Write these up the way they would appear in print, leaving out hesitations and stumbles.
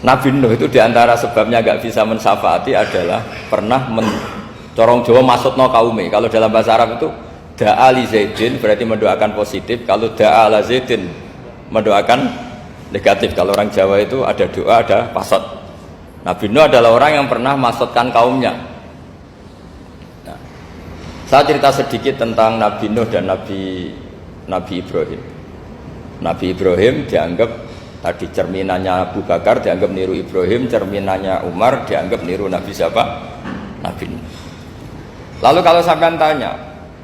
Nabi Nuh itu diantara sebabnya gak bisa mensyafaati adalah pernah corong Jawa maksudno kaume. Kalau dalam bahasa Arab itu da'a li Zaidin berarti mendoakan positif, kalau da'a ala Zaidin mendoakan negatif. Kalau orang Jawa itu ada doa, ada pasot. Nabi Nuh adalah orang yang pernah maksudkan kaumnya. Nah, saya cerita sedikit tentang Nabi Nuh dan Nabi Ibrahim. Nabi Ibrahim dianggap tadi cerminannya Abu Bakar, dianggap niru Ibrahim, cerminannya Umar dianggap niru Nabi siapa? Nabi Nuh. Lalu kalau sampean tanya,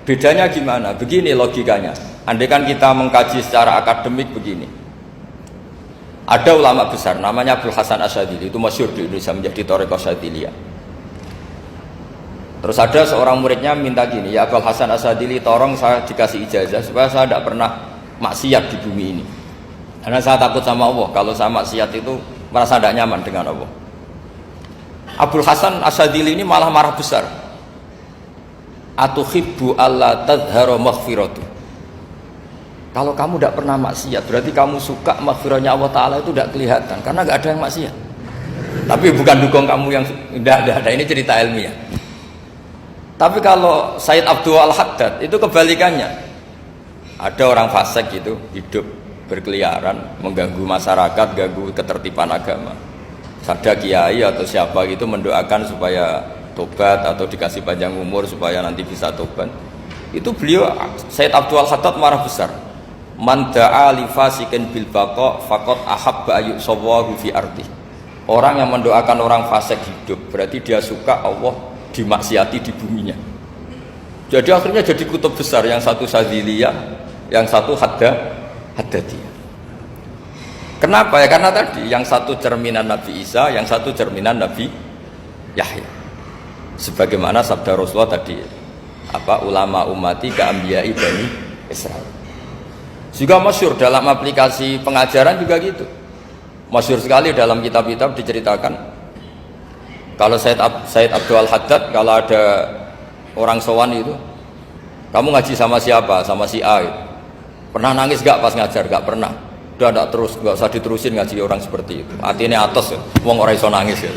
bedanya gimana? Begini logikanya. Andai kan kita mengkaji secara akademik begini. Ada ulama besar namanya Abdul Hasan Asyadzili, itu masyhur di Indonesia menjadi Thariqah Asyadziliyah. Terus ada seorang muridnya minta gini, ya Abdul Hasan Asyadzili, tolong saya dikasih ijazah supaya saya tidak pernah maksiat di bumi ini. Karena saya takut sama Allah, kalau saya maksiat itu merasa tidak nyaman dengan Allah. Abdul Hasan Asyadzili ini malah marah besar. Atuhibbu alla tadhhara maghfiratu. Kalau kamu tidak pernah maksiat, berarti kamu suka maghfirahnya Allah Ta'ala itu tidak kelihatan, karena tidak ada yang maksiat. Tapi bukan dukung kamu yang tidak ada, ini cerita ilmiah. Tapi kalau Said Abdul Al-Haddad itu kebalikannya. Ada orang fasik gitu, hidup berkeliaran, mengganggu masyarakat, ganggu ketertiban agama. Ada kiai atau siapa gitu mendoakan supaya tobat atau dikasih panjang umur supaya nanti bisa tobat. Itu beliau Said Abdul Al-Haddad marah besar. Man da'a li fasikin bil baqa faqad ahabba ayu sawahu fi ardi. Orang yang mendoakan orang fasik hidup berarti dia suka Allah dimaksiati di buminya. Jadi akhirnya jadi kutub besar, yang satu Syadziliyah, yang satu Haddadiyah. Kenapa ya? Karena tadi yang satu cerminan Nabi Isa, yang satu cerminan Nabi Yahya. Sebagaimana sabda Rasulullah tadi, apa ulama ummati ka anbiya'i bani Israil. Juga masyhur dalam aplikasi pengajaran juga gitu. Masyhur sekali dalam kitab-kitab diceritakan. Kalau Said Abdul Haddad, kalau ada orang sowan itu, kamu ngaji sama siapa? Sama si A. Pernah nangis gak pas ngajar? Gak pernah. Udah gak terus, gak usah diterusin ngaji orang seperti itu. Artinya atas ya, wong ora iso nangis ya.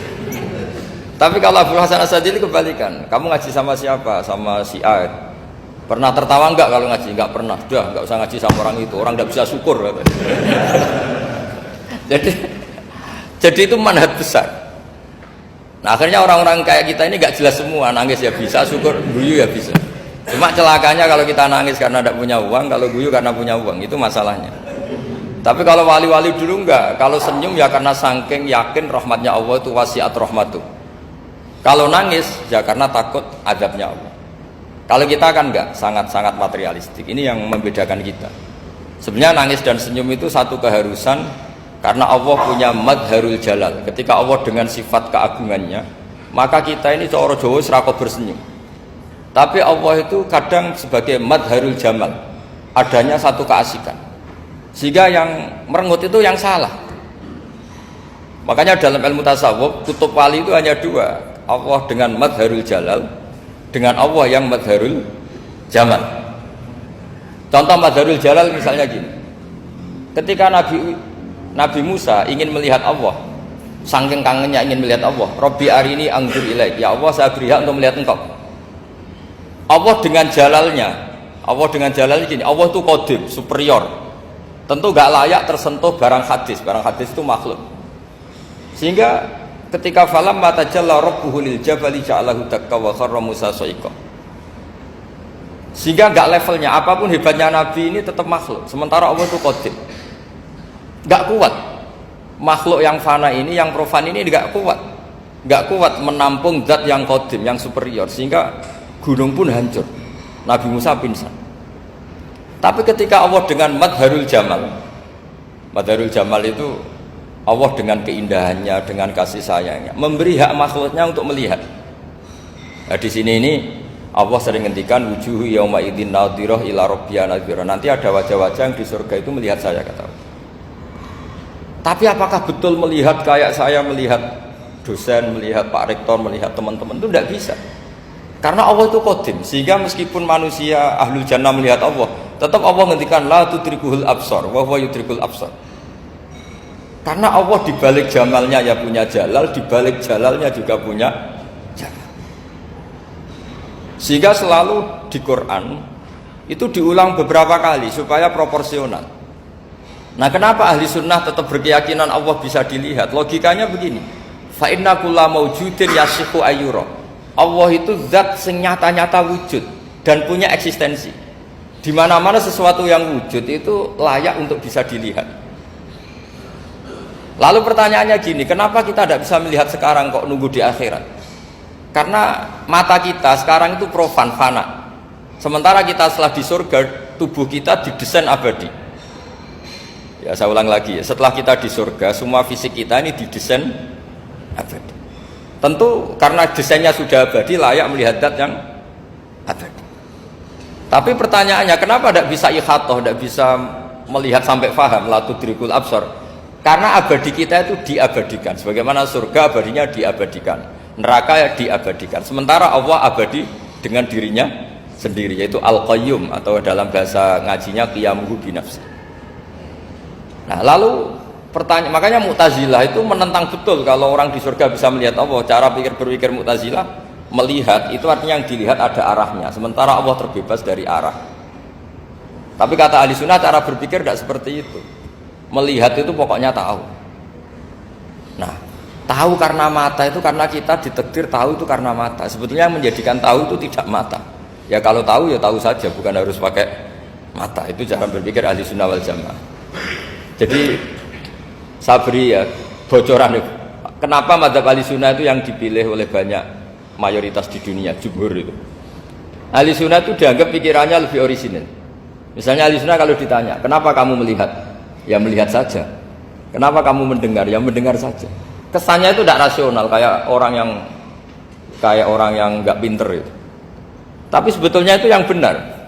Tapi kalau Abdul Hasan Asyadzili kebalikan. Kamu ngaji sama siapa? Sama si A. Pernah tertawa enggak kalau ngaji? Enggak pernah. Udah, enggak usah ngaji sama orang itu. Orang enggak bisa syukur. Jadi itu manhaj besar. Nah, akhirnya orang-orang kayak kita ini enggak jelas semua. Nangis ya bisa, syukur, guyu ya bisa. Cuma celakanya kalau kita nangis karena tidak punya uang, kalau guyu karena punya uang, itu masalahnya. Tapi kalau wali-wali dulu enggak. Kalau senyum ya karena saking yakin rahmatnya Allah itu wasiat rahmatu. Kalau nangis ya karena takut azabnya Allah. Kalau kita kan enggak, sangat-sangat materialistik. Ini yang membedakan kita. Sebenarnya nangis dan senyum itu satu keharusan, karena Allah punya madharul jalal. Ketika Allah dengan sifat keagungannya, maka kita ini seorang Jawa serakot bersenyum. Tapi Allah itu kadang sebagai madharul jamal, adanya satu keasikan. Sehingga yang merengut itu yang salah. Makanya dalam ilmu tasawuf, kutub wali itu hanya dua. Allah dengan madharul jalal, dengan Allah yang madharul jamal. Contoh madharul jalal misalnya gini. Ketika Nabi Musa ingin melihat Allah, saking kangennya ingin melihat Allah, Rabbi arini anzur ilaik, ya Allah saya beri hak untuk melihat engkau. Allah dengan jalalnya gini, Allah itu qadim, superior. Tentu gak layak tersentuh barang hadis itu makhluk. Sehingga ketika falam matajalla rabbuhu lil jabali ja'alahu dakka wa kharra Musa sa'iqa. Sehingga enggak levelnya, apapun hebatnya Nabi ini tetap makhluk. Sementara Allah itu qadim. Enggak kuat. Makhluk yang fana ini, yang profan ini enggak kuat. Enggak kuat menampung zat yang qadim, yang superior, sehingga gunung pun hancur. Nabi Musa pingsan. Tapi ketika Allah dengan madharul jamal itu Allah dengan keindahannya, dengan kasih sayangnya, memberi hak makhluknya untuk melihat. Nah, di sini ini Allah sering ngendikan wujuhu yauma idzin nadhirah ila rabbiha nadhirah. Nanti ada wajah-wajah yang di surga itu melihat saya, kata Allah. Tapi apakah betul melihat kayak saya melihat dosen, melihat Pak Rektor, melihat teman-teman? Itu tidak bisa. Karena Allah itu qadim, sehingga meskipun manusia ahlul jannah melihat Allah, tetap Allah ngendikan la tudrikuhul absar wa huwa yudrikul absar. Karena Allah di balik jamalnya ya punya jalal, di balik jalalnya juga punya jalal. Sehingga selalu di Quran itu diulang beberapa kali supaya proporsional. Nah, kenapa ahli sunnah tetap berkeyakinan Allah bisa dilihat? Logikanya begini, fa inna kulla maujudin yasihu ayyura. Allah itu zat sing nyata-nyata wujud dan punya eksistensi. Di mana-mana sesuatu yang wujud itu layak untuk bisa dilihat. Lalu pertanyaannya gini, kenapa kita tidak bisa melihat sekarang kok nunggu di akhirat? Karena mata kita sekarang itu profan, fana. Sementara kita setelah di surga, tubuh kita didesain abadi. Ya, saya ulang lagi ya, setelah kita di surga, semua fisik kita ini didesain abadi. Tentu karena desainnya sudah abadi, layak melihat zat yang abadi. Tapi pertanyaannya, kenapa tidak bisa ikhatoh, tidak bisa melihat sampai faham, la tudrikul absar? Karena abadi kita itu diabadikan. Sebagaimana surga abadinya diabadikan, neraka ya diabadikan. Sementara Allah abadi dengan dirinya sendiri, yaitu Al-Qayyum, atau dalam bahasa ngajinya qiyamuhu binafsi. Nah, lalu pertanyaan, makanya Mu'tazilah itu menentang betul kalau orang di surga bisa melihat Allah. Cara berpikir Mu'tazilah, melihat itu artinya yang dilihat ada arahnya, sementara Allah terbebas dari arah. Tapi kata ahli sunnah, cara berpikir tidak seperti itu. Melihat itu pokoknya tahu. Nah, tahu karena mata itu karena kita ditakdir tahu itu karena mata. Sebetulnya yang menjadikan tahu itu tidak mata. Ya kalau tahu ya tahu saja, bukan harus pakai mata. Itu cara berpikir ahli sunnah wal jamaah. Jadi saya beri ya bocoran, kenapa madzhab ahli sunnah itu yang dipilih oleh banyak mayoritas di dunia, jumhur itu. Ahli sunnah itu dianggap pikirannya lebih orisinal. Misalnya ahli sunnah kalau ditanya, kenapa kamu melihat? Ya melihat saja. Kenapa kamu mendengar? Ya mendengar saja. Kesannya itu tidak rasional, kayak orang yang nggak pinter itu. Tapi sebetulnya itu yang benar.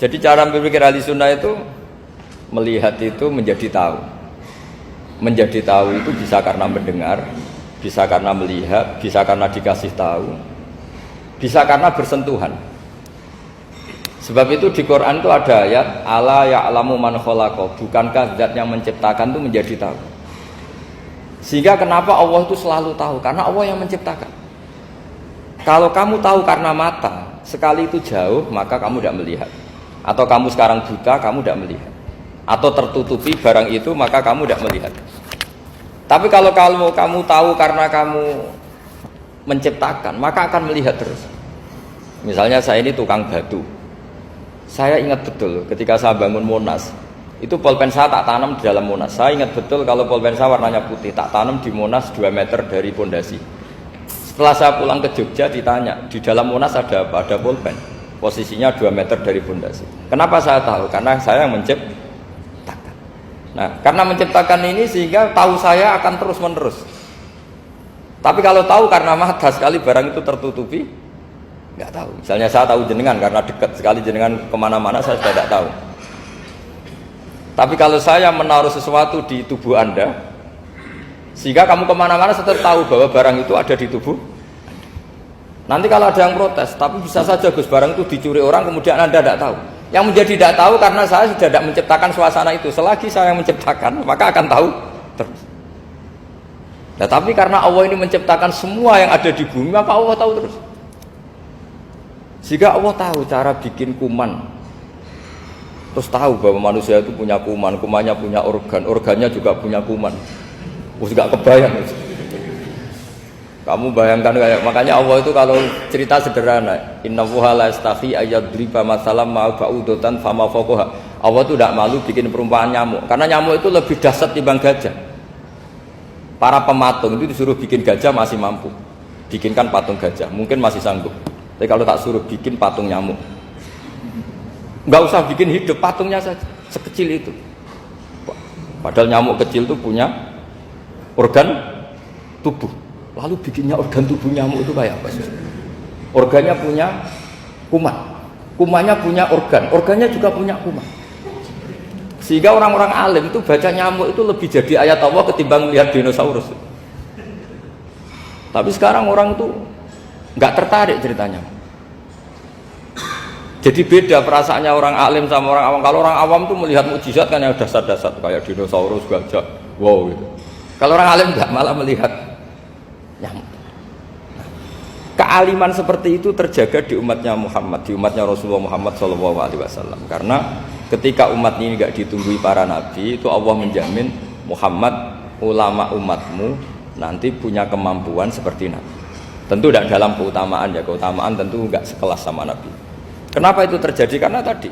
Jadi cara berpikir ahli sunnah itu, melihat itu menjadi tahu. Menjadi tahu itu bisa karena mendengar, bisa karena melihat, bisa karena dikasih tahu, bisa karena bersentuhan. Sebab itu di Quran itu ada ayat ala ya'lamu man khalaqa, bukankah zat yang menciptakan itu menjadi tahu. Sehingga kenapa Allah itu selalu tahu? Karena Allah yang menciptakan. Kalau kamu tahu karena mata, sekali itu jauh, maka kamu tidak melihat. Atau kamu sekarang buta, kamu tidak melihat. Atau tertutupi barang itu, maka kamu tidak melihat. Tapi kalau kamu tahu karena kamu menciptakan, maka akan melihat terus. Misalnya saya ini tukang batu. Saya ingat betul ketika saya bangun Monas, itu pulpen saya tak tanam di dalam Monas. Saya ingat betul kalau pulpen saya warnanya putih, tak tanam di Monas 2 meter dari pondasi. Setelah saya pulang ke Jogja ditanya, di dalam Monas ada apa? Ada pulpen. Posisinya 2 meter dari pondasi. Kenapa saya tahu? Karena saya yang menciptakan. Nah, karena menciptakan ini sehingga tahu saya akan terus menerus. Tapi kalau tahu karena mata, sekali barang itu tertutupi, nggak tahu. Misalnya saya tahu jenengan karena dekat sekali jenengan kemana-mana, saya sudah tidak tahu. Tapi kalau saya menaruh sesuatu di tubuh Anda, sehingga kamu kemana-mana saya tetap tahu bahwa barang itu ada di tubuh Anda. Nanti kalau ada yang protes, tapi bisa saja Gus barang itu dicuri orang kemudian Anda tidak tahu. Yang menjadi tidak tahu karena saya sudah tidak menciptakan suasana itu. Selagi saya yang menciptakan, maka akan tahu terus. Nah, tapi karena Allah ini menciptakan semua yang ada di bumi, maka Allah tahu terus. Jika Allah tahu cara bikin kuman, terus tahu bahwa manusia itu punya kuman, kumannya punya organ, organnya juga punya kuman. Terus gak kebayang. Kamu bayangkan kayak, makanya Allah itu kalau cerita sederhana, innallaha la yastahi ayyadriba masalam ma ba'udatan fama fawqaha. Allah itu tidak malu bikin perumpamaan nyamuk, karena nyamuk itu lebih dahsyat dibanding gajah. Para pematung itu disuruh bikin gajah masih mampu, bikinkan patung gajah mungkin masih sanggup. Tapi kalau tak suruh bikin patung nyamuk, nggak usah bikin hidup, patungnya saja sekecil itu. Padahal nyamuk kecil itu punya organ tubuh. Lalu bikinnya organ tubuh nyamuk itu kayak apa sih? Organnya punya kuman, kumannya punya organ, organnya juga punya kuman. Sehingga orang-orang alim itu baca nyamuk itu lebih jadi ayat Allah ketimbang melihat dinosaurus. Tapi sekarang orang itu nggak tertarik ceritanya. Jadi beda perasaannya orang alim sama orang awam. Kalau orang awam tuh melihat mukjizat kan yang dasar-dasar kayak dinosaurus, gajah, wow gitu. Kalau orang alim enggak, malah melihat nyamuk. Kealiman seperti itu terjaga di umatnya Muhammad, di umatnya Rasulullah Muhammad SAW. Karena ketika umat ini enggak ditunggui para nabi, itu Allah menjamin Muhammad, ulama umatmu nanti punya kemampuan seperti nabi. Tentu tidak dalam keutamaan ya, keutamaan tentu enggak sekelas sama nabi. Kenapa itu terjadi? Karena tadi